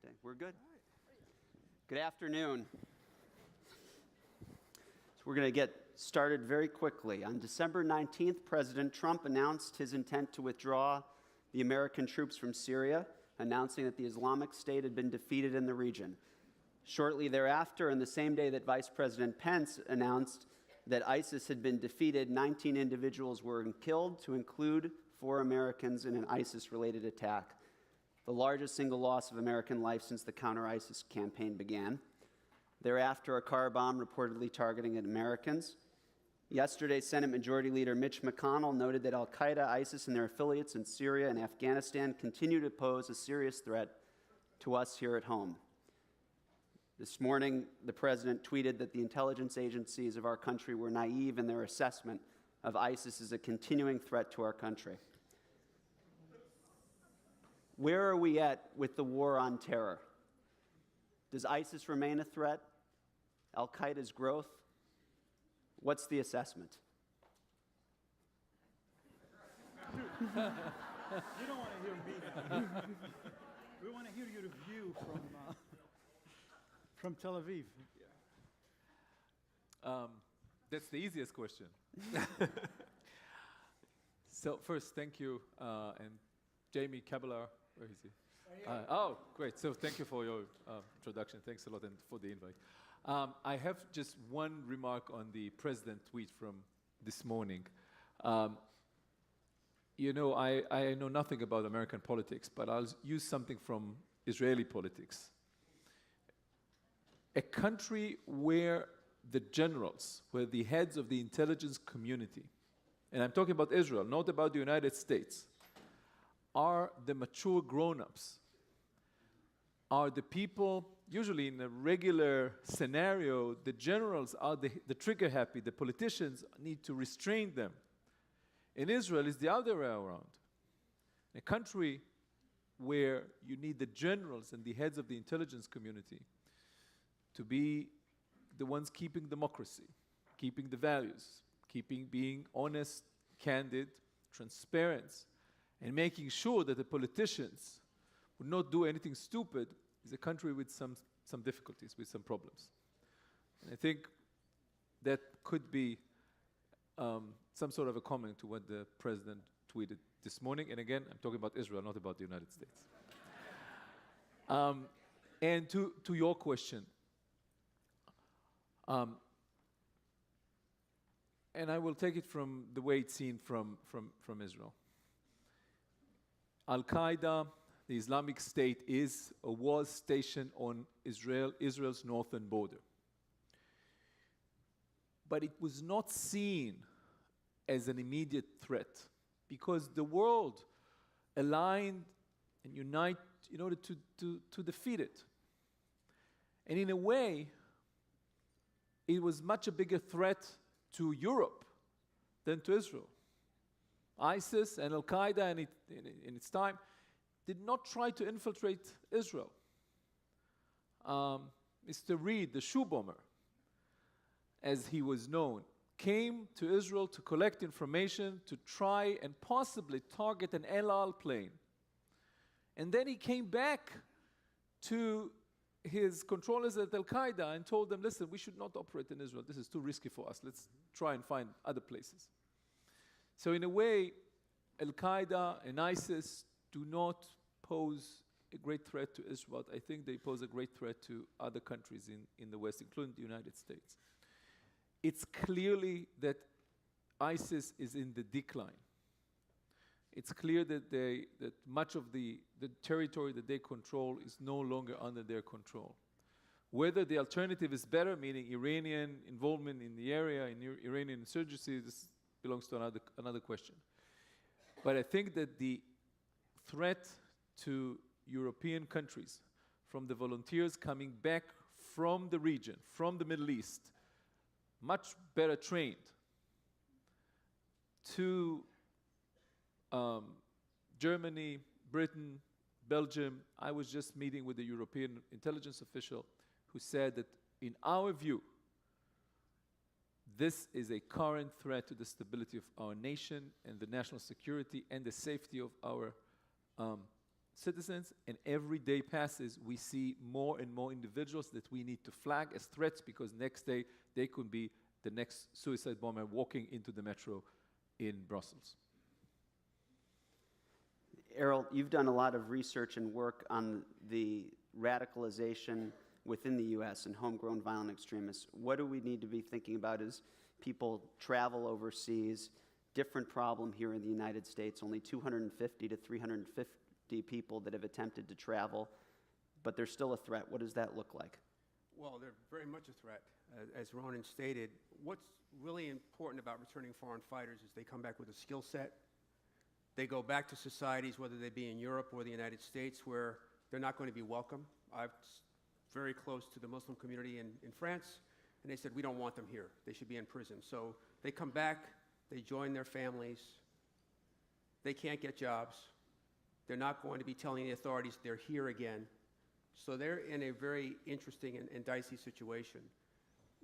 today. We're good? Good afternoon. So we're going to get started very quickly. On December 19th, President Trump announced his intent to withdraw the American troops from Syria, announcing that the Islamic State had been defeated in the region. Shortly thereafter, and the same day that Vice President Pence announced that ISIS had been defeated, 19 individuals were killed, to include 4 Americans in an ISIS-related attack, the largest single loss of American life since the counter-ISIS campaign began. Thereafter, a car bomb reportedly targeting Americans. Yesterday, Senate Majority Leader Mitch McConnell noted that al-Qaeda, ISIS, and their affiliates in Syria and Afghanistan continue to pose a serious threat to us here at home. This morning, the President tweeted that the intelligence agencies of our country were naive in their assessment of ISIS as a continuing threat to our country. Where are we at with the war on terror? Does ISIS remain a threat? Al-Qaeda's growth? What's the assessment? You don't want to hear me. We want to hear your view from Tel Aviv. That's the easiest question. So first, thank you, and Jamie Kabbalar, where is he? Oh, great. So thank you for your introduction. Thanks a lot and for the invite. I have just one remark on the president tweet from this morning. You know, I know nothing about American politics, but I'll use something from Israeli politics. A country where the generals, where the heads of the intelligence community, and I'm talking about Israel, not about the United States, are the mature grown-ups, are the people, usually in a regular scenario, the generals are the trigger-happy, the politicians need to restrain them. In Israel, it's the other way around. A country where you need the generals and the heads of the intelligence community to be the ones keeping democracy, keeping the values, being honest, candid, transparent, and making sure that the politicians would not do anything stupid, is a country with some difficulties, with some problems. And I think that could be some sort of a comment to what the president tweeted this morning. And again, I'm talking about Israel, not about the United States. And to your question, and I will take it from the way it's seen from Israel. Al-Qaeda, the Islamic State, is or was stationed on Israel's northern border. But it was not seen as an immediate threat because the world aligned and united in order to defeat it. And in a way, it was much a bigger threat to Europe than to Israel. ISIS and Al-Qaeda in its time did not try to infiltrate Israel. Mr. Reed, the shoe bomber, as he was known, came to Israel to collect information, to try and possibly target an El Al plane. And then he came back to his controllers at Al-Qaeda and told them, listen, we should not operate in Israel. This is too risky for us. Let's try and find other places. So in a way, Al-Qaeda and ISIS do not pose a great threat to Israel. I think they pose a great threat to other countries in the West, including the United States. It's clearly that ISIS is in the decline. It's clear that much of the territory that they control is no longer under their control. Whether the alternative is better, meaning Iranian involvement in the area, in Iranian insurgency, this belongs to another question. But I think that the threat to European countries from the volunteers coming back from the region, from the Middle East, much better trained, to Germany, Britain, Belgium. I was just meeting with a European intelligence official who said that, in our view, this is a current threat to the stability of our nation and the national security and the safety of our citizens, and every day passes, we see more and more individuals that we need to flag as threats, because next day they could be the next suicide bomber walking into the metro in Brussels. Errol, you've done a lot of research and work on the radicalization within the U.S. and homegrown violent extremists. What do we need to be thinking about as people travel overseas? Different problem here in the United States, only 250 to 350 people that have attempted to travel, but they're still a threat. What does that look like? Well, they're very much a threat. As Ronan stated, what's really important about returning foreign fighters is they come back with a skill set. They go back to societies, whether they be in Europe or the United States, where they're not going to be welcome. I'm very close to the Muslim community in France, and they said, we don't want them here. They should be in prison. So they come back, they join their families, they can't get jobs, they're not going to be telling the authorities they're here again. So they're in a very interesting and dicey situation.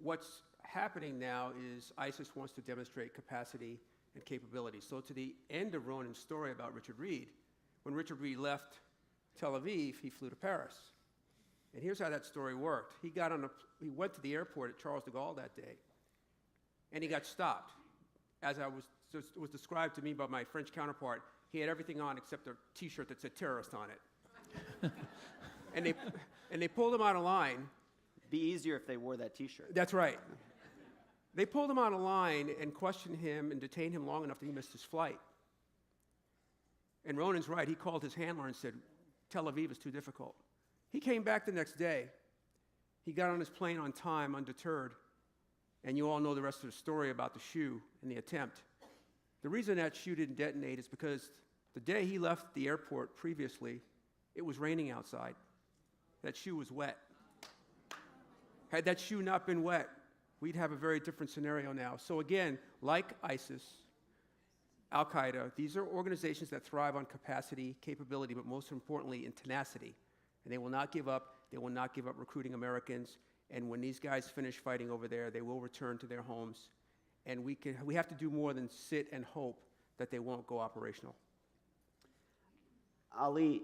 What's happening now is ISIS wants to demonstrate capacity and capability. So to the end of Ronan's story about Richard Reed, when Richard Reed left Tel Aviv, he flew to Paris. And here's how that story worked. He went to the airport at Charles de Gaulle that day, and he got stopped. As was described to me by my French counterpart, he had everything on except a T-shirt that said terrorist on it. and they pulled him out of line. It'd be easier if they wore that T-shirt. That's right. They pulled him out of line and questioned him and detained him long enough that he missed his flight. And Ronan's right. He called his handler and said, Tel Aviv is too difficult. He came back the next day. He got on his plane on time, undeterred. And you all know the rest of the story about the shoe and the attempt. The reason that shoe didn't detonate is because the day he left the airport previously, it was raining outside. That shoe was wet. Had that shoe not been wet, we'd have a very different scenario now. So again, like ISIS, Al-Qaeda, these are organizations that thrive on capacity, capability, but most importantly, in tenacity. And they will not give up. They will not give up recruiting Americans. And when these guys finish fighting over there, they will return to their homes. And we have to do more than sit and hope that they won't go operational. Ali,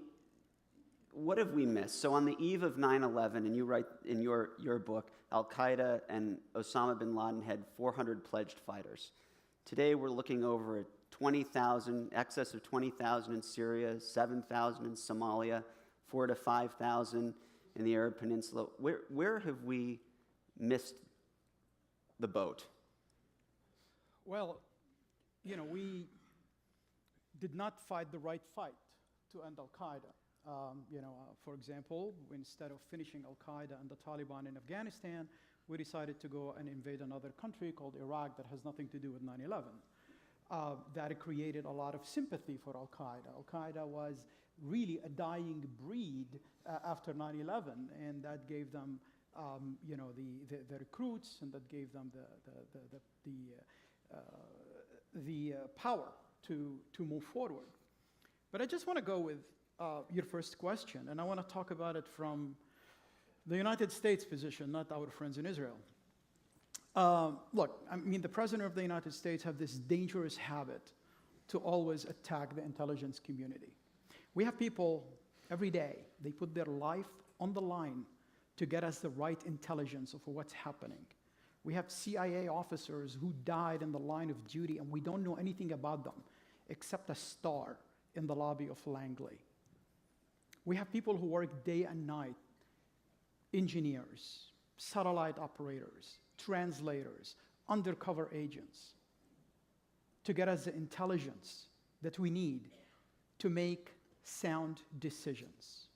what have we missed? So on the eve of 9/11, and you write in your book, Al-Qaeda and Osama bin Laden had 400 pledged fighters. Today we're looking over at 20,000, excess of 20,000 in Syria, 7,000 in Somalia, 4,000 to 5,000 in the Arab Peninsula. Where have we missed the boat? Well, we did not fight the right fight to end Al-Qaeda. For example, instead of finishing Al-Qaeda and the Taliban in Afghanistan, we decided to go and invade another country called Iraq that has nothing to do with 9/11. That created a lot of sympathy for Al-Qaeda. Al-Qaeda was really a dying breed after 9/11, and that gave them, the recruits, and that gave them the power to move forward. But I just want to go with your first question, and I want to talk about it from the United States position, not our friends in Israel. Look, the President of the United States have this dangerous habit to always attack the intelligence community. We have people every day, they put their life on the line to get us the right intelligence of what's happening. We have CIA officers who died in the line of duty, and we don't know anything about them except a star in the lobby of Langley. We have people who work day and night, engineers, satellite operators, translators, undercover agents, to get us the intelligence that we need to make sound decisions.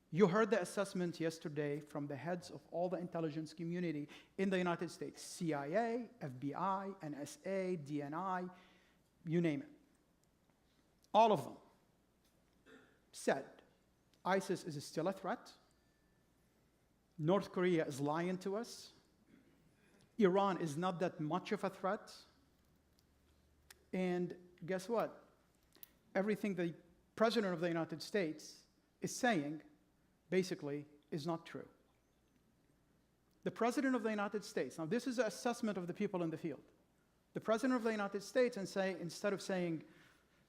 You heard the assessment yesterday from the heads of all the intelligence community in the United States, CIA, FBI, NSA, DNI, you name it. All of them said ISIS is still a threat. North Korea is lying to us. Iran is not that much of a threat. And guess what? Everything the President of the United States is saying basically is not true. The President of the United States, now this is an assessment of the people in the field. The President of the United States, instead of saying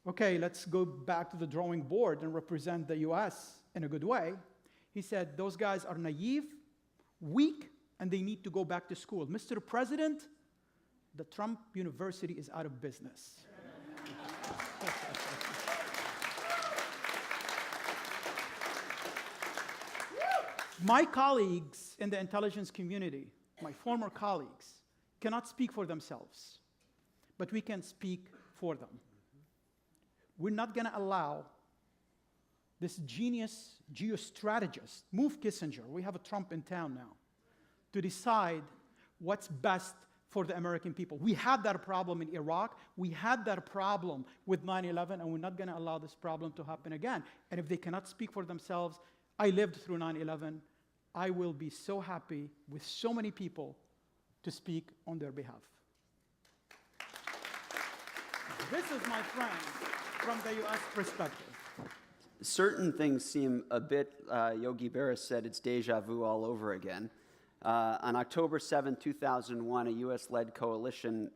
okay, let's go back to the drawing board and represent the US in a good way. He said, those guys are naive, weak, and they need to go back to school. Mr. President, the Trump University is out of business. My colleagues in the intelligence community, my former colleagues, cannot speak for themselves, but we can speak for them. We're not going to allow this genius geostrategist, move Kissinger, we have a Trump in town now, to decide what's best for the American people. We had that problem in Iraq, we had that problem with 9/11, and we're not going to allow this problem to happen again. And if they cannot speak for themselves, I lived through 9/11, I will be so happy with so many people to speak on their behalf. This is, my friend, from the US perspective. Certain things seem a bit, Yogi Berra said, it's deja vu all over again. On October 7, 2001, a US-led coalition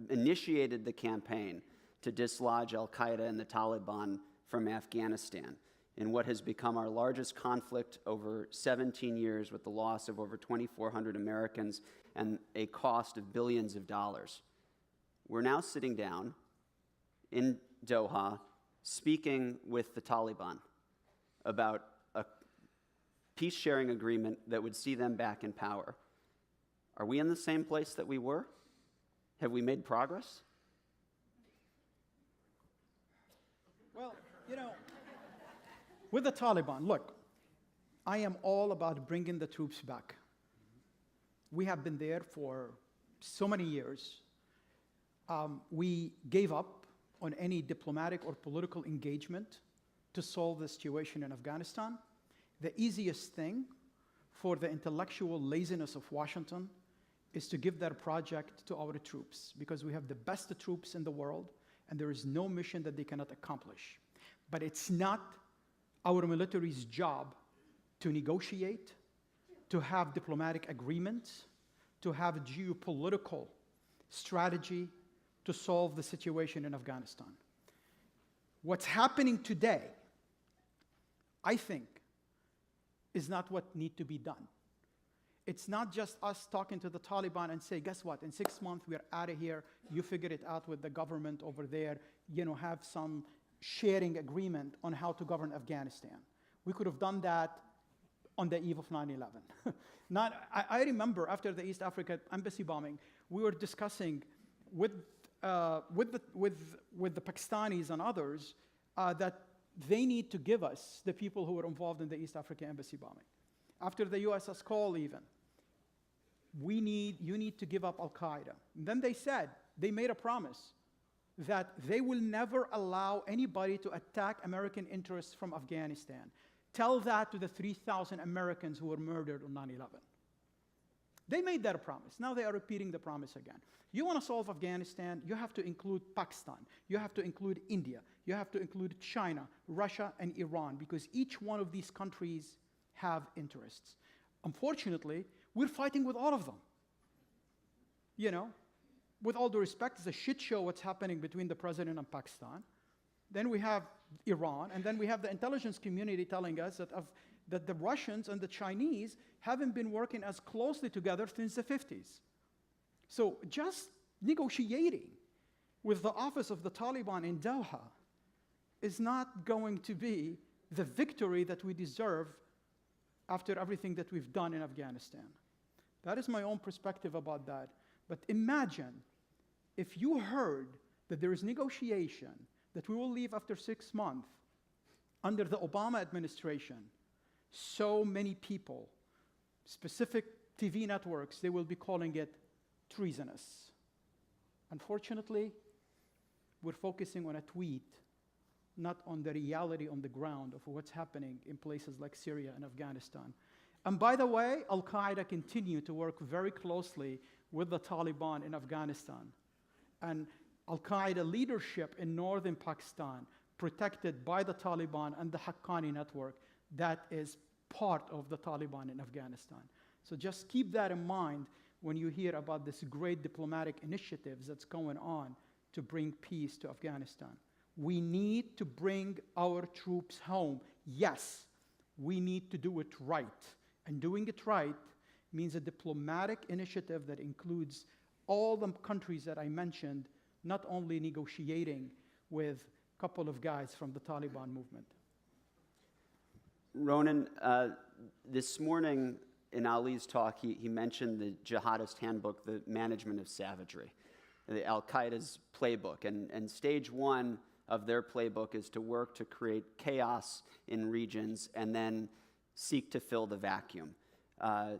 initiated the campaign to dislodge al-Qaeda and the Taliban from Afghanistan in what has become our largest conflict over 17 years, with the loss of over 2,400 Americans and a cost of billions of dollars. We're now sitting down in Doha speaking with the Taliban about a peace-sharing agreement that would see them back in power. Are we in the same place that we were? Have we made progress? Well, you know, with the Taliban, look, I am all about bringing the troops back. We have been there for so many years. We gave up on any diplomatic or political engagement to solve the situation in Afghanistan. The easiest thing for the intellectual laziness of Washington is to give that project to our troops, because we have the best troops in the world, and there is no mission that they cannot accomplish. But it's not our military's job to negotiate, to have diplomatic agreements, to have a geopolitical strategy to solve the situation in Afghanistan. What's happening today, I think, is not what needs to be done. It's not just us talking to the Taliban and say, guess what, in 6 months we're out of here, you figure it out with the government over there, you know, have some sharing agreement on how to govern Afghanistan. We could have done that on the eve of 9/11. I remember after the East Africa embassy bombing, we were discussing with the Pakistanis and others that they need to give us the people who were involved in the East Africa embassy bombing. After the USS Cole even, you need to give up al-Qaeda. And then they said, they made a promise that they will never allow anybody to attack American interests from Afghanistan. Tell that to the 3,000 Americans who were murdered on 9/11. They made that a promise. Now they are repeating the promise again. You want to solve Afghanistan, you have to include Pakistan, you have to include India, you have to include China, Russia, and Iran, because each one of these countries have interests. Unfortunately, we're fighting with all of them. You know, with all due respect, it's a shit show what's happening between the president and Pakistan. Then we have Iran, and then we have the intelligence community telling us that the Russians and the Chinese haven't been working as closely together since the 50s. So just negotiating with the office of the Taliban in Doha is not going to be the victory that we deserve after everything that we've done in Afghanistan. That is my own perspective about that. But imagine if you heard that there is negotiation, that we will leave after 6 months under the Obama administration. So many people, specific TV networks, they will be calling it treasonous. Unfortunately, we're focusing on a tweet, not on the reality on the ground of what's happening in places like Syria and Afghanistan. And by the way, al-Qaeda continue to work very closely with the Taliban in Afghanistan. And al-Qaeda leadership in northern Pakistan, protected by the Taliban and the Haqqani network, that is part of the Taliban in Afghanistan. So just keep that in mind when you hear about this great diplomatic initiatives that's going on to bring peace to Afghanistan. We need to bring our troops home. Yes, we need to do it right. And doing it right means a diplomatic initiative that includes all the countries that I mentioned, not only negotiating with a couple of guys from the Taliban movement. Ronan, this morning in Ali's talk, he mentioned the jihadist handbook, the management of savagery, the Al-Qaeda's playbook. And stage one of their playbook is to work to create chaos in regions and then seek to fill the vacuum.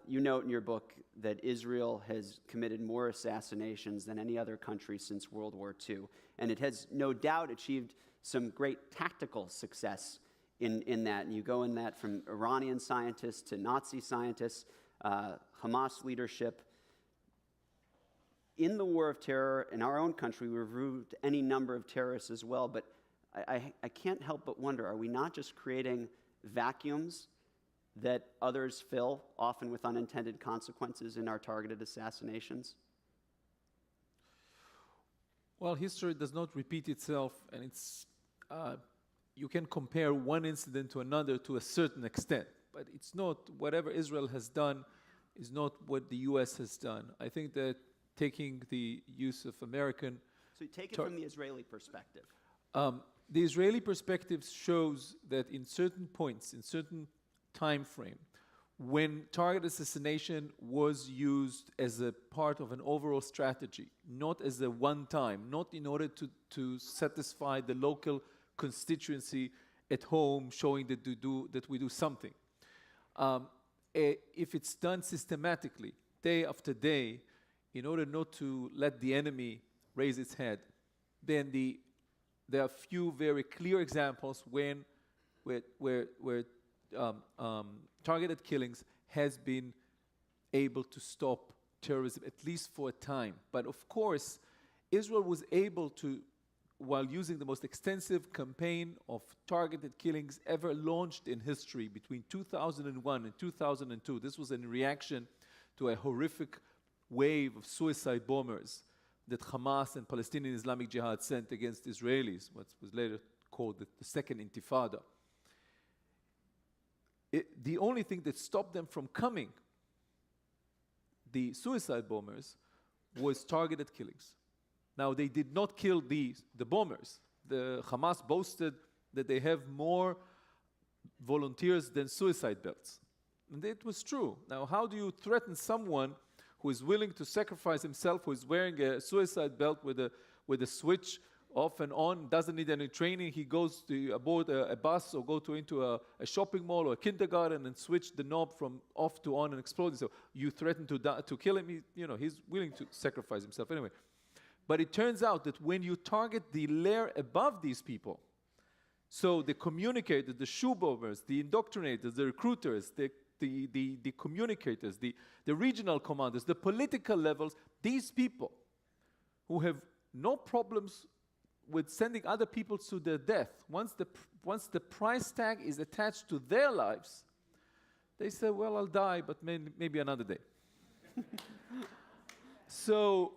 You note in your book that Israel has committed more assassinations than any other country since World War II, and it has no doubt achieved some great tactical success in that. And you go in that from Iranian scientists to Nazi scientists, Hamas leadership. In the war of terror in our own country, we've removed any number of terrorists as well, but I can't help but wonder, are we not just creating vacuums that others fill, often with unintended consequences in our targeted assassinations? Well, history does not repeat itself, and it's you can compare one incident to another to a certain extent, but it's not whatever Israel has done is not what the U.S. has done. I think that taking the use of American... So you take it from the Israeli perspective. The Israeli perspective shows that in certain points, in certain time frame, when target assassination was used as a part of an overall strategy, not as a one-time, not in order to satisfy the local constituency at home, showing that we do something. If it's done systematically, day after day, in order not to let the enemy raise its head, then there are few very clear examples where targeted killings has been able to stop terrorism, at least for a time. But of course, Israel was able to, while using the most extensive campaign of targeted killings ever launched in history between 2001 and 2002, this was in reaction to a horrific wave of suicide bombers that Hamas and Palestinian Islamic Jihad sent against Israelis, what was later called the Second Intifada. The only thing that stopped them from coming, the suicide bombers, was targeted killings. Now, they did not kill the bombers. The Hamas boasted that they have more volunteers than suicide belts. And it was true. Now, how do you threaten someone who is willing to sacrifice himself, who is wearing a suicide belt with a switch off and on, doesn't need any training? He goes aboard a bus or go into a shopping mall or a kindergarten and switch the knob from off to on and explode. So you threaten to kill him. He's willing to sacrifice himself anyway. But it turns out that when you target the layer above these people, so the communicators, the shoe bombers, the indoctrinators, the recruiters, the communicators, the regional commanders, the political levels, these people who have no problems with sending other people to their death, once the price tag is attached to their lives, they say, well, I'll die, but maybe another day. So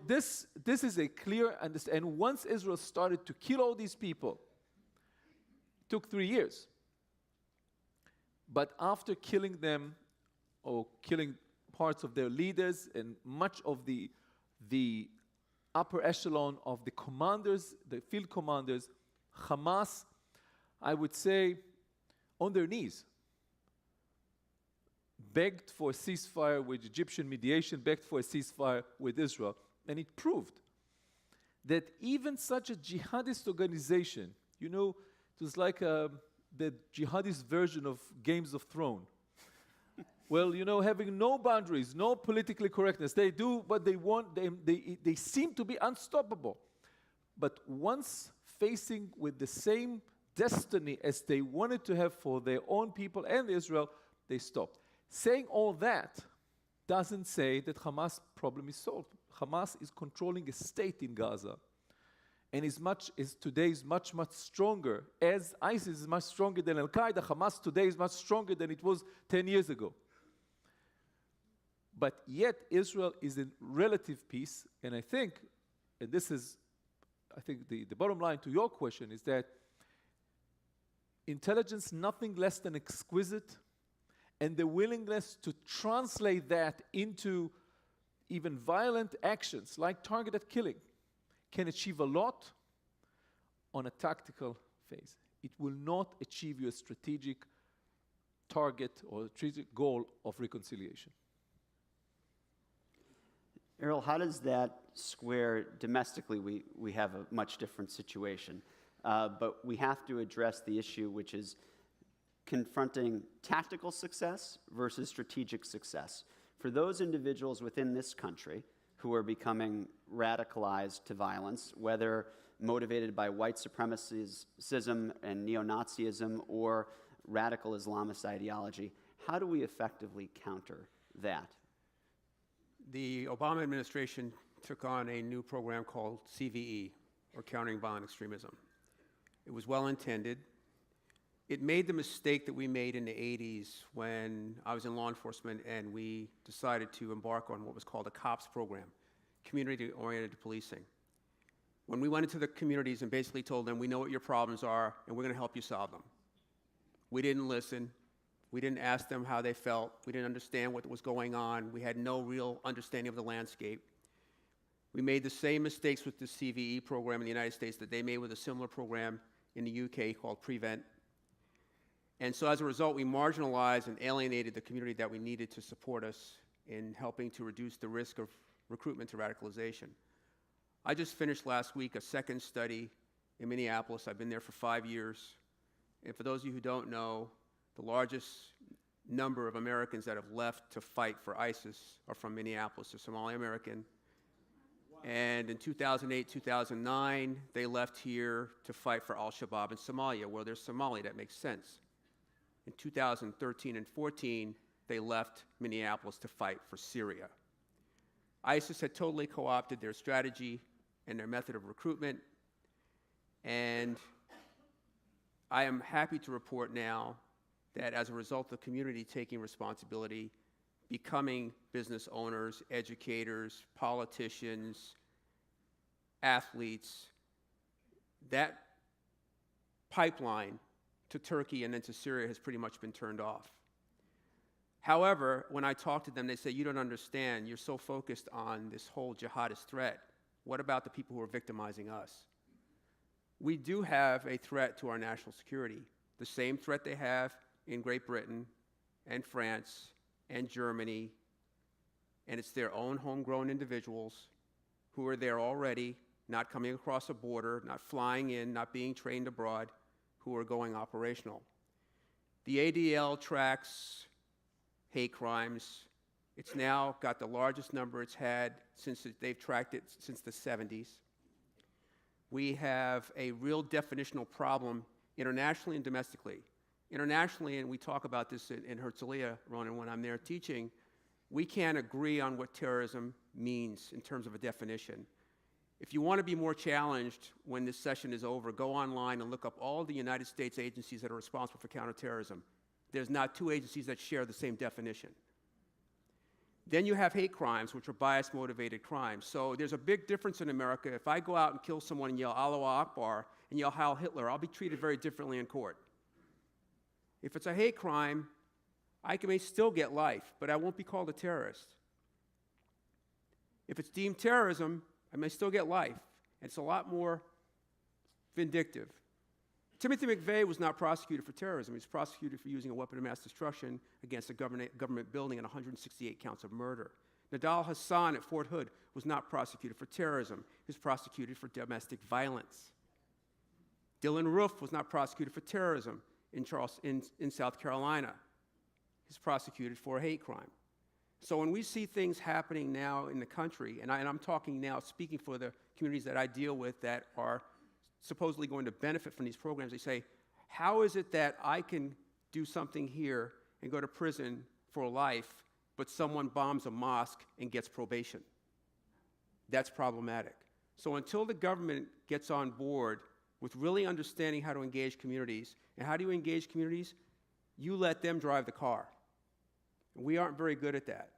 this is a clear understanding. And once Israel started to kill all these people, it took 3 years. But after killing them, or killing parts of their leaders and much of the upper echelon of the commanders, the field commanders, Hamas, I would say, on their knees, begged for a ceasefire with Egyptian mediation, begged for a ceasefire with Israel. And it proved that even such a jihadist organization, it was like the jihadist version of Games of Thrones. Well, having no boundaries, no political correctness, they do what they want, they seem to be unstoppable. But once facing with the same destiny as they wanted to have for their own people and Israel, they stopped. Saying all that doesn't say that Hamas' problem is solved. Hamas is controlling a state in Gaza, and today is much, much stronger. As ISIS is much stronger than Al-Qaeda, Hamas today is much stronger than it was 10 years ago. But yet Israel is in relative peace, and I think, and this is I think the bottom line to your question is that intelligence, nothing less than exquisite, and the willingness to translate that into even violent actions like targeted killing can achieve a lot on a tactical phase. It will not achieve you a strategic target or strategic goal of reconciliation. Errol, how does that square domestically? We have a much different situation, but we have to address the issue, which is confronting tactical success versus strategic success. For those individuals within this country who are becoming radicalized to violence, whether motivated by white supremacism and neo-Nazism or radical Islamist ideology, how do we effectively counter that? The Obama administration took on a new program called CVE, or Countering Violent Extremism. It was well intended. It made the mistake that we made in the 80s when I was in law enforcement and we decided to embark on what was called a COPS program, community-oriented policing. When we went into the communities and basically told them, we know what your problems are and we're going to help you solve them. We didn't listen. We didn't ask them how they felt. We didn't understand what was going on. We had no real understanding of the landscape. We made the same mistakes with the CVE program in the United States that they made with a similar program in the UK called Prevent. And so as a result, we marginalized and alienated the community that we needed to support us in helping to reduce the risk of recruitment to radicalization. I just finished last week a second study in Minneapolis. I've been there for 5 years. And for those of you who don't know, the largest number of Americans that have left to fight for ISIS are from Minneapolis. They're Somali American. Wow. And in 2008, 2009, they left here to fight for al-Shabaab in Somalia. Well, they're Somali. That makes sense. In 2013 and 14, they left Minneapolis to fight for Syria. ISIS had totally co-opted their strategy and their method of recruitment. And I am happy to report now that as a result of the community taking responsibility, becoming business owners, educators, politicians, athletes, that pipeline to Turkey and then to Syria has pretty much been turned off. However, when I talk to them, they say, you don't understand. You're so focused on this whole jihadist threat. What about the people who are victimizing us? We do have a threat to our national security, the same threat they have in Great Britain and France and Germany, and it's their own homegrown individuals who are there already, not coming across a border, not flying in, not being trained abroad, who are going operational. The ADL tracks hate crimes. It's now got the largest number it's had since they've tracked it since the 70s. We have a real definitional problem internationally and domestically. Internationally, and we talk about this in Herzliya, Ronan, when I'm there teaching, we can't agree on what terrorism means in terms of a definition. If you want to be more challenged when this session is over, go online and look up all the United States agencies that are responsible for counterterrorism. There's not 2 agencies that share the same definition. Then you have hate crimes, which are bias-motivated crimes. So there's a big difference in America. If I go out and kill someone and yell Allahu Akbar and yell Heil Hitler, I'll be treated very differently in court. If it's a hate crime, I may still get life, but I won't be called a terrorist. If it's deemed terrorism, I may still get life. It's a lot more vindictive. Timothy McVeigh was not prosecuted for terrorism. He was prosecuted for using a weapon of mass destruction against a government building and 168 counts of murder. Nadal Hassan at Fort Hood was not prosecuted for terrorism. He was prosecuted for domestic violence. Dylan Roof was not prosecuted for terrorism in South Carolina. He's prosecuted for a hate crime. So when we see things happening now in the country, and I'm talking now, speaking for the communities that I deal with that are supposedly going to benefit from these programs, they say, how is it that I can do something here and go to prison for life, but someone bombs a mosque and gets probation? That's problematic. So until the government gets on board with really understanding how to engage communities, and how do you engage communities? You let them drive the car. We aren't very good at that.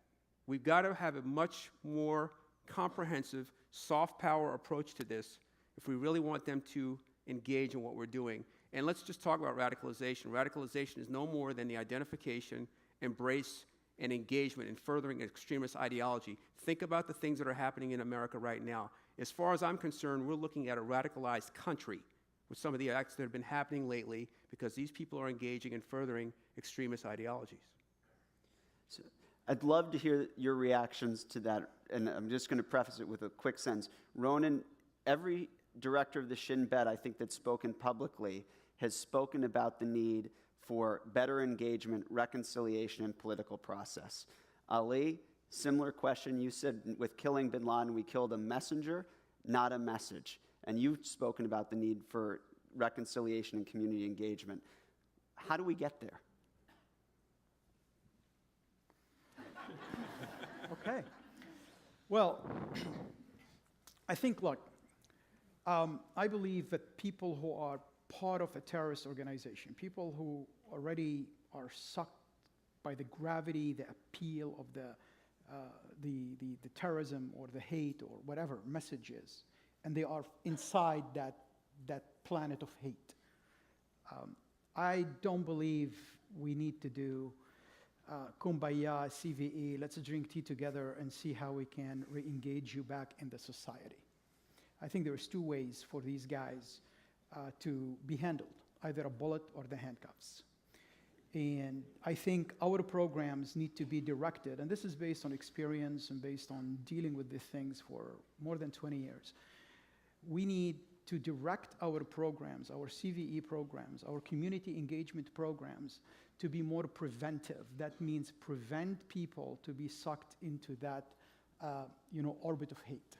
We've got to have a much more comprehensive, soft power approach to this if we really want them to engage in what we're doing. And let's just talk about radicalization. Radicalization is no more than the identification, embrace, and engagement in furthering extremist ideology. Think about the things that are happening in America right now. As far as I'm concerned, we're looking at a radicalized country with some of the acts that have been happening lately because these people are engaging in furthering extremist ideologies. So I'd love to hear your reactions to that, and I'm just going to preface it with a quick sentence. Ronan, every director of the Shin Bet, I think, that's spoken publicly has spoken about the need for better engagement, reconciliation, and political process. Ali, similar question. You said with killing bin Laden, we killed a messenger, not a message. And you've spoken about the need for reconciliation and community engagement. How do we get there? Okay. Well, I think, look, I believe that people who are part of a terrorist organization, people who already are sucked by the gravity, the appeal of the terrorism or the hate or whatever message is, and they are inside that planet of hate. I don't believe we need to do kumbaya, CVE, let's drink tea together and see how we can re-engage you back in the society. I think there's two ways for these guys to be handled, either a bullet or the handcuffs. And I think our programs need to be directed, and this is based on experience and based on dealing with these things for more than 20 years. We need to direct our programs, our CVE programs, our community engagement programs to be more preventive. That means prevent people to be sucked into that orbit of hate.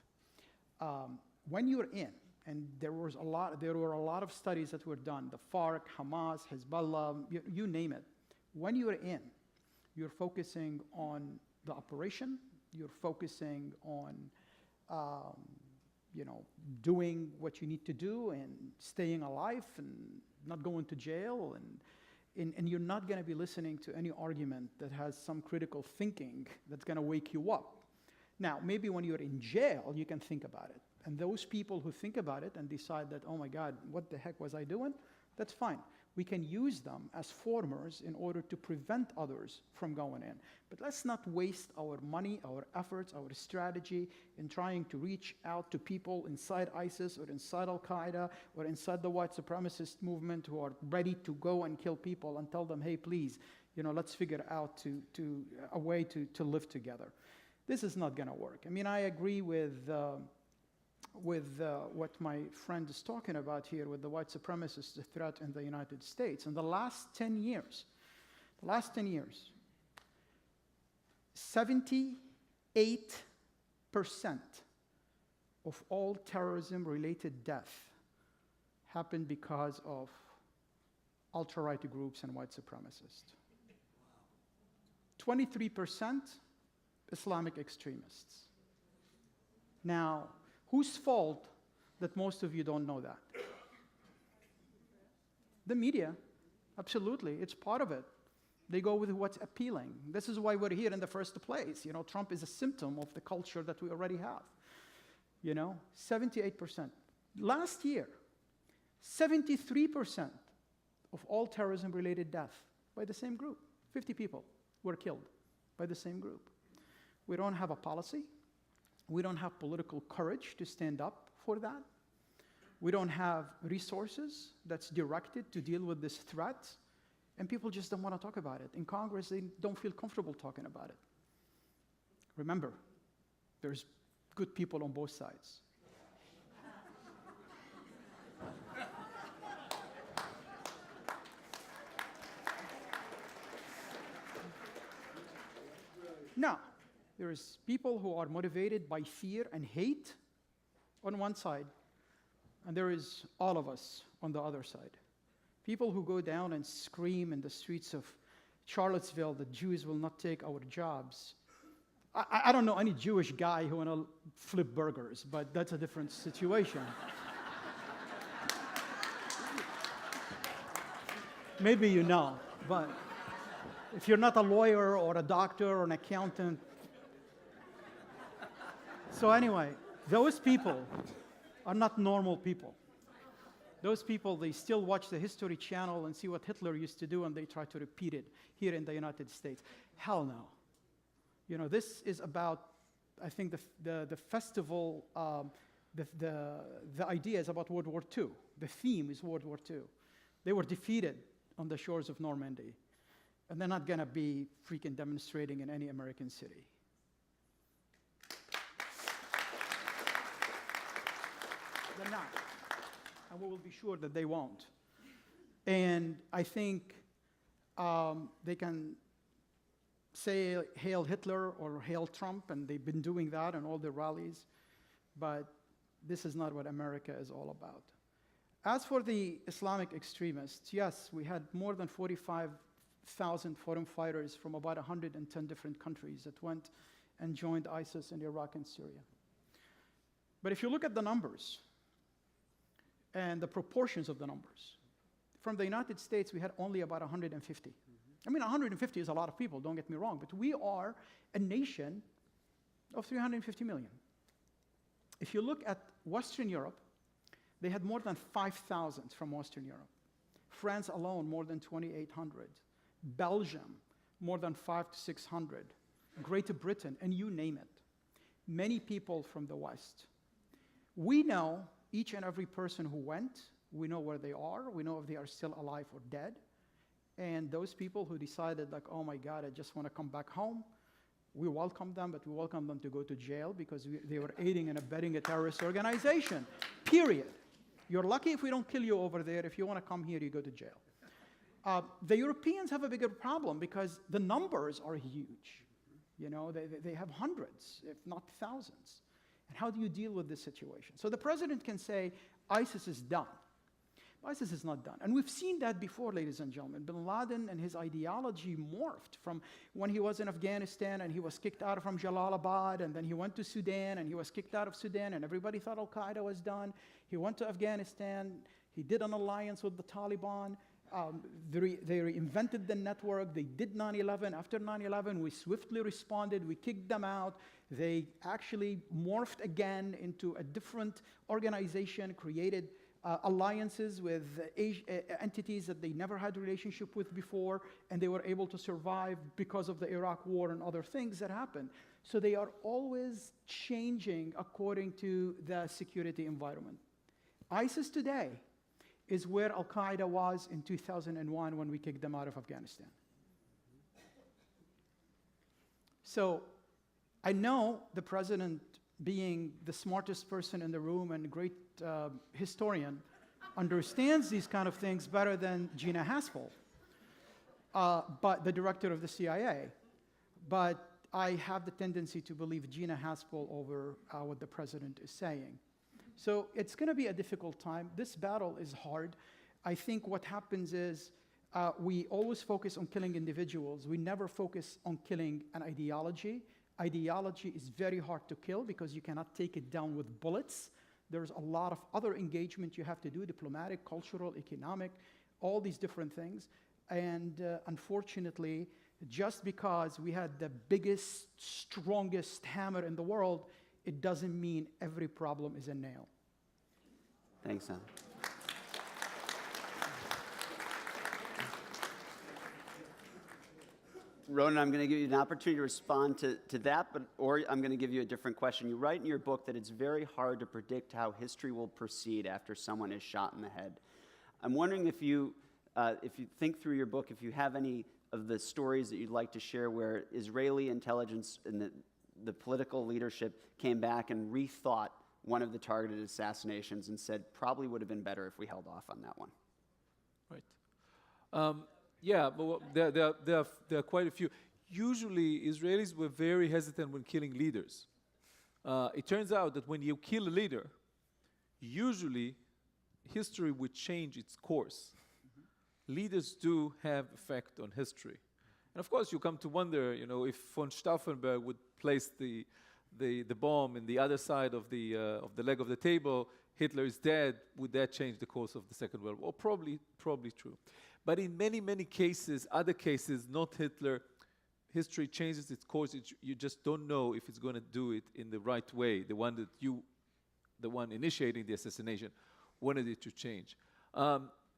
When you're in, and there were a lot of studies that were done, the FARC, Hamas, Hezbollah, you name it. When you're in, you're focusing on the operation, you're focusing on doing what you need to do and staying alive and not going to jail, and you're not going to be listening to any argument that has some critical thinking that's going to wake you up. Now, maybe when you're in jail, you can think about it. And those people who think about it and decide that, oh my God, what the heck was I doing? That's fine. We can use them as formers in order to prevent others from going in. But let's not waste our money, our efforts, our strategy in trying to reach out to people inside ISIS or inside Al-Qaeda or inside the white supremacist movement who are ready to go and kill people and tell them, hey, please, let's figure out a way to live together. This is not going to work. I mean, I agree with what my friend is talking about here with the white supremacist threat in the United States. In the last 10 years, 78% of all terrorism-related death happened because of ultra-right groups and white supremacists. 23% Islamic extremists. Now, whose fault that most of you don't know that? The media, absolutely, it's part of it. They go with what's appealing. This is why we're here in the first place. Trump is a symptom of the culture that we already have. 78%. Last year, 73% of all terrorism-related death by the same group. 50 people were killed by the same group. We don't have a policy. We don't have political courage to stand up for that. We don't have resources that's directed to deal with this threat. And people just don't want to talk about it. In Congress, they don't feel comfortable talking about it. Remember, there's good people on both sides. Now, there's people who are motivated by fear and hate on one side, and there is all of us on the other side. People who go down and scream in the streets of Charlottesville that Jews will not take our jobs. I don't know any Jewish guy who want to flip burgers, but that's a different situation. Maybe you know, but if you're not a lawyer or a doctor or an accountant. So anyway, those people are not normal people. Those people, they still watch the History Channel and see what Hitler used to do, and they try to repeat it here in the United States. Hell no. You know, this is about, I think, the festival, the idea is about World War II. The theme is World War II. They were defeated on the shores of Normandy, and they're not going to be freaking demonstrating in any American city. They're not. And we will be sure that they won't. And I think they can say Hail Hitler or Hail Trump, and they've been doing that in all their rallies, but this is not what America is all about. As for the Islamic extremists, yes, we had more than 45,000 foreign fighters from about 110 different countries that went and joined ISIS in Iraq and Syria. But if you look at the numbers, and the proportions of the numbers. From the United States, we had only about 150. I mean, 150 is a lot of people, don't get me wrong, but we are a nation of 350 million. If you look at Western Europe, they had more than 5,000 from Western Europe. France alone, more than 2,800. Belgium, more than 500 to 600. Great Britain, and you name it. Many people from the West. We know each and every person who went, we know where they are, we know if they are still alive or dead. And those people who decided, like, oh my God, I just want to come back home, we welcome them, but we welcome them to go to jail because they were aiding and abetting a terrorist organization, period. You're lucky if we don't kill you over there. If you want to come here, you go to jail. The Europeans have a bigger problem because the numbers are huge. You know, they have hundreds, if not thousands. And how do you deal with this situation? So the president can say, ISIS is done. ISIS is not done. And we've seen that before, ladies and gentlemen. Bin Laden and his ideology morphed from when he was in Afghanistan and he was kicked out from Jalalabad, and then he went to Sudan and he was kicked out of Sudan, and everybody thought Al-Qaeda was done. He went to Afghanistan. He did an alliance with the Taliban. They reinvented the network. They did 9/11. After 9/11, we swiftly responded. We kicked them out. They actually morphed again into a different organization, created alliances with entities that they never had a relationship with before, and they were able to survive because of the Iraq War and other things that happened. So they are always changing according to the security environment. ISIS today is where Al-Qaeda was in 2001 when we kicked them out of Afghanistan. So I know the president, being the smartest person in the room and a great historian, understands these kind of things better than Gina Haspel, but the director of the CIA. But I have the tendency to believe Gina Haspel over what the president is saying. So it's going to be a difficult time. This battle is hard. I think what happens is we always focus on killing individuals. We never focus on killing an ideology. Ideology is very hard to kill because you cannot take it down with bullets. There's a lot of other engagement you have to do, diplomatic, cultural, economic, all these different things. And unfortunately, just because we had the biggest, strongest hammer in the world, it doesn't mean every problem is a nail. Thanks, Sam. Ronan, I'm going to give you an opportunity to respond to that, or I'm going to give you a different question. You write in your book that it's very hard to predict how history will proceed after someone is shot in the head. I'm wondering if you think through your book, if you have any of the stories that you'd like to share where Israeli intelligence and the political leadership came back and rethought one of the targeted assassinations and said, probably would have been better if we held off on that one. Right. Yeah, but there are quite a few. Usually, Israelis were very hesitant when killing leaders. It turns out that when you kill a leader, usually history would change its course. Leaders do have effect on history. And of course, you come to wonder, you know, if von Stauffenberg would place the bomb in the other side of the leg of the table, Hitler is dead, would that change the course of the Second World War? Probably true. But in many, many cases, other cases, not Hitler, history changes its course. You just don't know if it's going to do it in the right way, the one that you the one initiating the assassination, wanted it to change.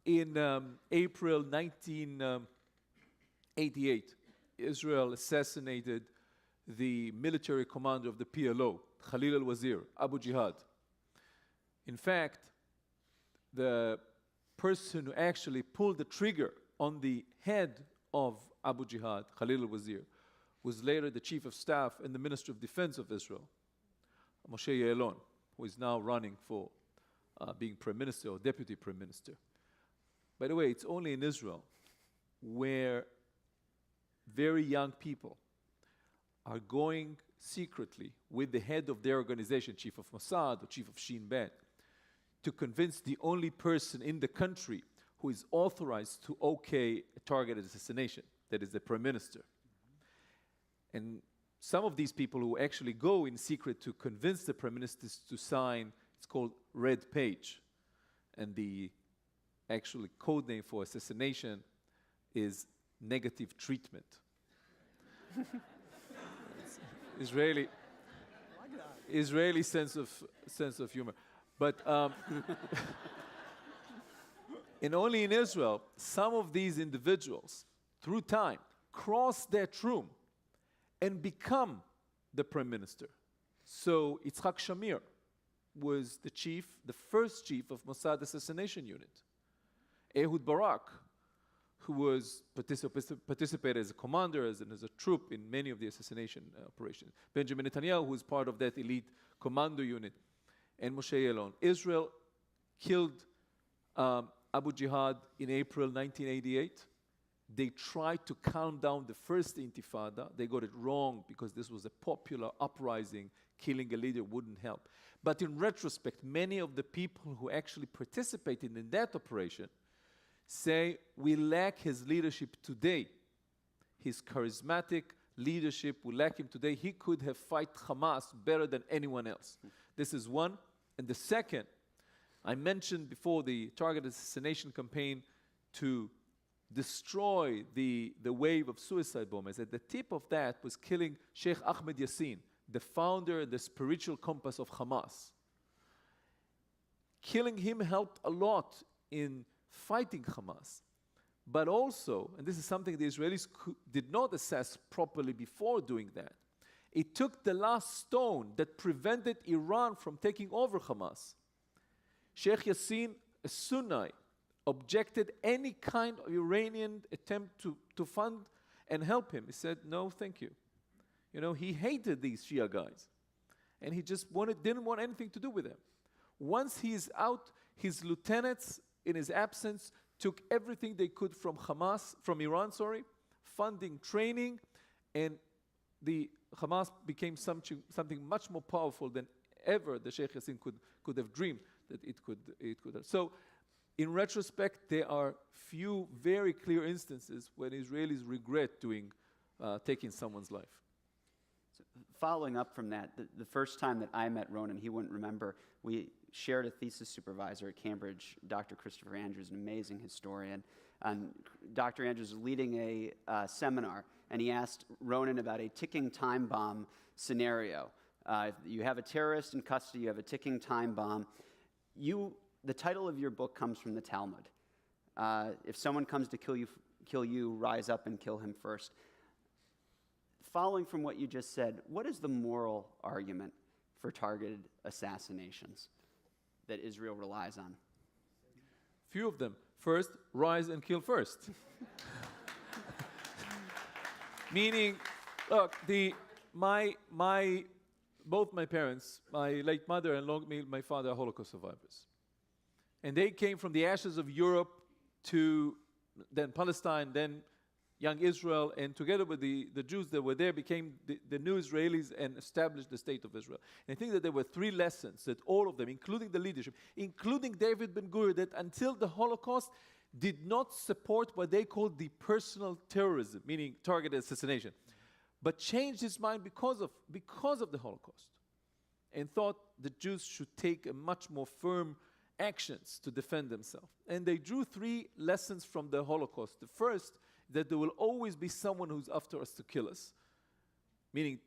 In April 1988, Israel assassinated the military commander of the PLO, Khalil al-Wazir, Abu Jihad. In fact, the person who actually pulled the trigger on the head of Abu Jihad, Khalil al-Wazir, was later the chief of staff and the minister of defense of Israel, Moshe Ya'alon, who is now running for being prime minister or deputy prime minister. By the way, it's only in Israel where very young people are going secretly with the head of their organization, chief of Mossad or chief of Shin Bet, to convince the only person in the country who is authorized to okay a targeted assassination, that is the prime minister. And some of these people who actually go in secret to convince the prime ministers to sign, it's called red page. And the actually code name for assassination is negative treatment. Israeli sense of humor. But and only in Israel, some of these individuals, through time, cross that room and become the prime minister. So Yitzhak Shamir was the first chief of Mossad assassination unit. Ehud Barak, who was participated as a commander, as a troop in many of the assassination operations. Benjamin Netanyahu, who was part of that elite commando unit, and Moshe Ya'alon. Israel killed Abu Jihad in April 1988. They tried to calm down the first intifada. They got it wrong because this was a popular uprising. Killing a leader wouldn't help. But in retrospect, many of the people who actually participated in that operation say we lack his leadership today. His charismatic leadership, we lack him today. He could have fight Hamas better than anyone else. This is one. And the second, I mentioned before the targeted assassination campaign to destroy the wave of suicide bombers. At the tip of that was killing Sheikh Ahmed Yassin, the founder and the spiritual compass of Hamas. Killing him helped a lot in fighting Hamas. But also, and this is something the Israelis did not assess properly before doing that, it took the last stone that prevented Iran from taking over Hamas. Sheikh Yassin, a Sunni, objected any kind of Iranian attempt to fund and help him. He said, no, thank you. You know, he hated these Shia guys. And he just didn't want anything to do with them. Once he's out, his lieutenants, in his absence, took everything they could from Iran, funding, training, and the Hamas became something much more powerful than ever the Sheikh Yassin could have dreamed that it could have. So, in retrospect, there are few very clear instances when Israelis regret taking someone's life. So following up from that, the first time that I met Ronan, he wouldn't remember, we shared a thesis supervisor at Cambridge, Dr. Christopher Andrews, an amazing historian. And Dr. Andrews was leading a seminar, and he asked Ronan about a ticking time bomb scenario. You have a terrorist in custody, you have a ticking time bomb. The title of your book comes from the Talmud. If someone comes to kill you, rise up and kill him first. Following from what you just said, what is the moral argument for targeted assassinations that Israel relies on? Few of them. First, rise and kill first. Meaning, look, both my parents, my late mother and my father, are Holocaust survivors. And they came from the ashes of Europe to then Palestine, then young Israel, and together with the Jews that were there became the new Israelis and established the state of Israel. And I think that there were three lessons that all of them, including the leadership, including David Ben-Gurion, that until the Holocaust did not support what they called the personal terrorism, meaning targeted assassination, but changed his mind because of the Holocaust, and thought the Jews should take a much more firm actions to defend themselves. And they drew three lessons from the Holocaust. The first, that there will always be someone who's after us to kill us, meaning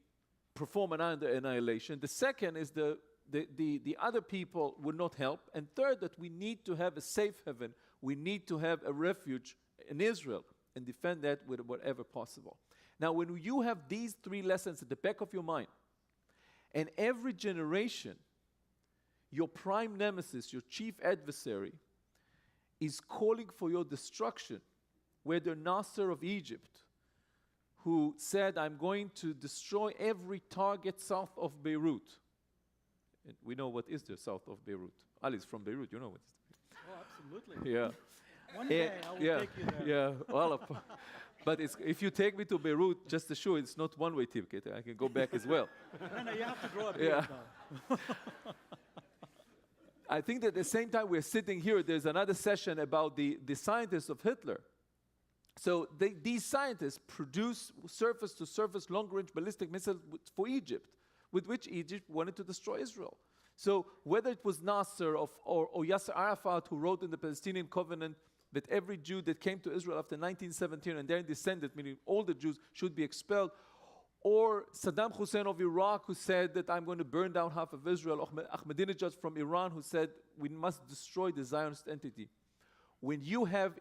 perform an annihilation. The second is the the other people would not help. And third, that we need to have a safe haven. We need to have a refuge in Israel and defend that with whatever possible. Now, when you have these three lessons at the back of your mind, and every generation, your prime nemesis, your chief adversary, is calling for your destruction, whether Nasser of Egypt, who said, I'm going to destroy every target south of Beirut. And we know what is there south of Beirut. Ali's from Beirut, you know what is. Oh, absolutely. Yeah. One day I will yeah, take you there. yeah. Well, but if you take me to Beirut, just assure it's not one-way ticket. I can go back as well. No, you have to grow up Yeah. here, though. I think that at the same time we're sitting here, there's another session about the scientists of Hitler. So these scientists produce surface-to-surface long-range ballistic missiles for Egypt, with which Egypt wanted to destroy Israel. So whether it was Nasser or Yasser Arafat, who wrote in the Palestinian Covenant that every Jew that came to Israel after 1917 and their descendants, meaning all the Jews, should be expelled, or Saddam Hussein of Iraq, who said that I'm going to burn down half of Israel, Ahmadinejad from Iran, who said we must destroy the Zionist entity. When you have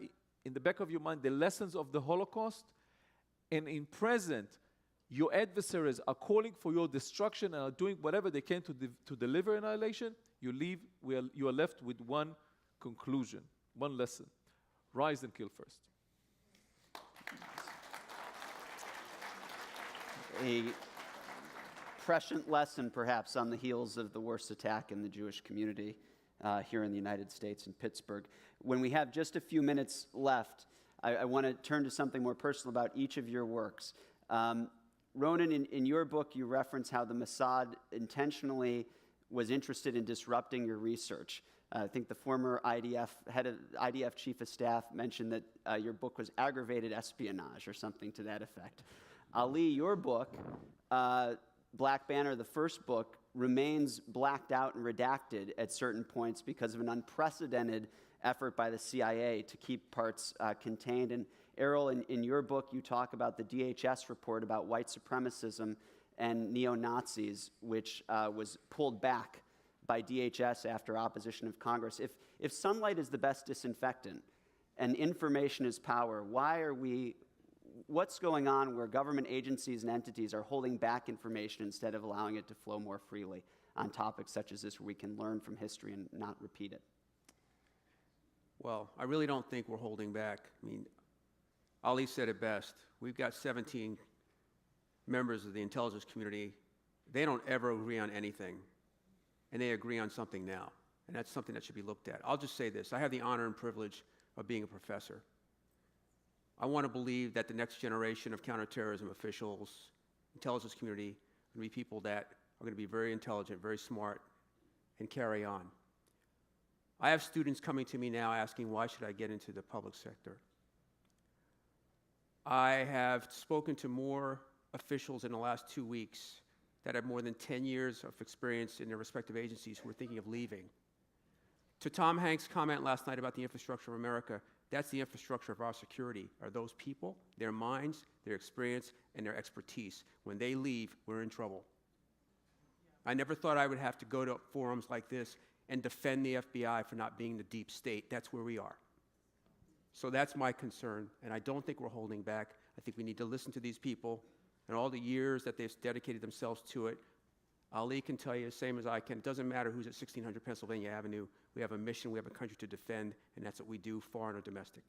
in the back of your mind the lessons of the Holocaust, and in present, your adversaries are calling for your destruction and are doing whatever they can to deliver annihilation, you are left with one conclusion, one lesson. Rise and kill first. A prescient lesson, perhaps, on the heels of the worst attack in the Jewish community here in the United States in Pittsburgh. When we have just a few minutes left, I want to turn to something more personal about each of your works. Ronan, in your book, you reference how the Mossad intentionally was interested in disrupting your research. I think the former head of IDF chief of staff mentioned that your book was aggravated espionage or something to that effect. Ali, your book, Black Banner, the first book, remains blacked out and redacted at certain points because of an unprecedented effort by the CIA to keep parts contained. And Errol, in your book, you talk about the DHS report about white supremacism and neo-Nazis, which was pulled back by DHS after opposition of Congress. If sunlight is the best disinfectant and information is power, what's going on where government agencies and entities are holding back information instead of allowing it to flow more freely on topics such as this, where we can learn from history and not repeat it? Well, I really don't think we're holding back. I mean, Ali said it best. We've got 17 members of the intelligence community. They don't ever agree on anything, and they agree on something now, and that's something that should be looked at. I'll just say this. I have the honor and privilege of being a professor. I want to believe that the next generation of counterterrorism officials, intelligence community, are going to be people that are going to be very intelligent, very smart, and carry on. I have students coming to me now asking, why should I get into the public sector? I have spoken to more officials in the last 2 weeks that have more than 10 years of experience in their respective agencies who are thinking of leaving. To Tom Hanks' comment last night about the infrastructure of America, that's the infrastructure of our security, are those people, their minds, their experience, and their expertise. When they leave, we're in trouble. I never thought I would have to go to forums like this and defend the FBI for not being the deep state. That's where we are. So that's my concern, and I don't think we're holding back. I think we need to listen to these people and all the years that they've dedicated themselves to it. Ali can tell you the same as I can. It doesn't matter who's at 1600 Pennsylvania Avenue. We have a mission, we have a country to defend, and that's what we do, foreign or domestic.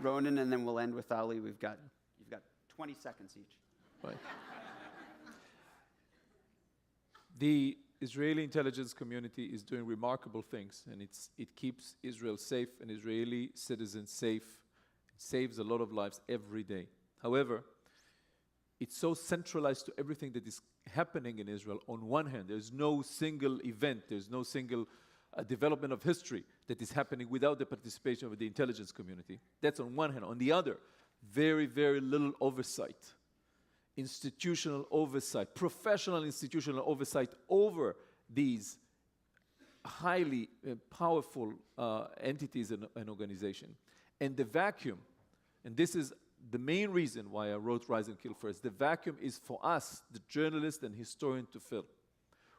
Ronan, and then we'll end with Ali. You've got 20 seconds each. Right. The Israeli intelligence community is doing remarkable things, and it keeps Israel safe and Israeli citizens safe. It saves a lot of lives every day. However, it's so centralized to everything that is happening in Israel. On one hand, there's no single event, there's no single development of history that is happening without the participation of the intelligence community. That's on one hand. On the other, very, very little oversight, institutional oversight, professional institutional oversight over these highly powerful entities and organizations. And the vacuum And this is the main reason why I wrote Rise and Kill First. The vacuum is for us, the journalist and historian, to fill.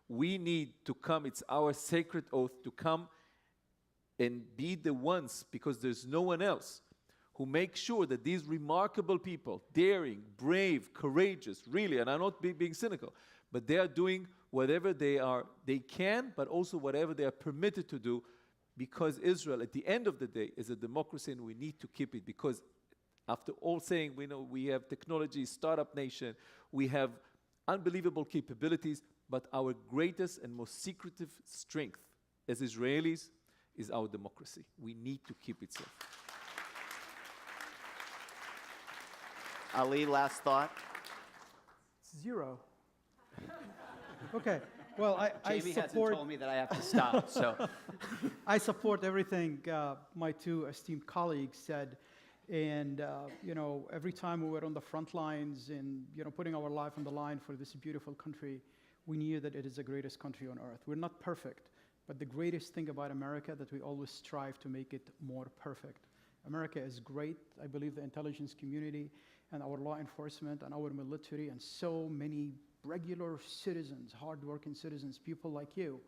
We need to come, it's our sacred oath to come and be the ones, because there's no one else, who make sure that these remarkable people, daring, brave, courageous, really, and I'm not being cynical, but they are doing whatever they can, but also whatever they are permitted to do, because Israel, at the end of the day, is a democracy, and we need to keep it. Because after all saying, we know we have technology, startup nation, we have unbelievable capabilities, but our greatest and most secretive strength as Israelis is our democracy. We need to keep it safe. Ali, last thought? 0. Okay. Well, I Jamie support. hasn't told me that I have to stop, so. I support everything my two esteemed colleagues said. And, you know, every time we were on the front lines and, you know, putting our life on the line for this beautiful country, we knew that it is the greatest country on earth. We're not perfect, but the greatest thing about America that we always strive to make it more perfect. America is great. I believe the intelligence community and our law enforcement and our military and so many regular citizens, hardworking citizens, people like you,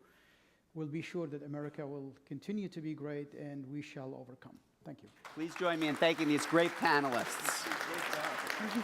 will be sure that America will continue to be great and we shall overcome. Thank you. Please join me in thanking these great panelists. Thank you.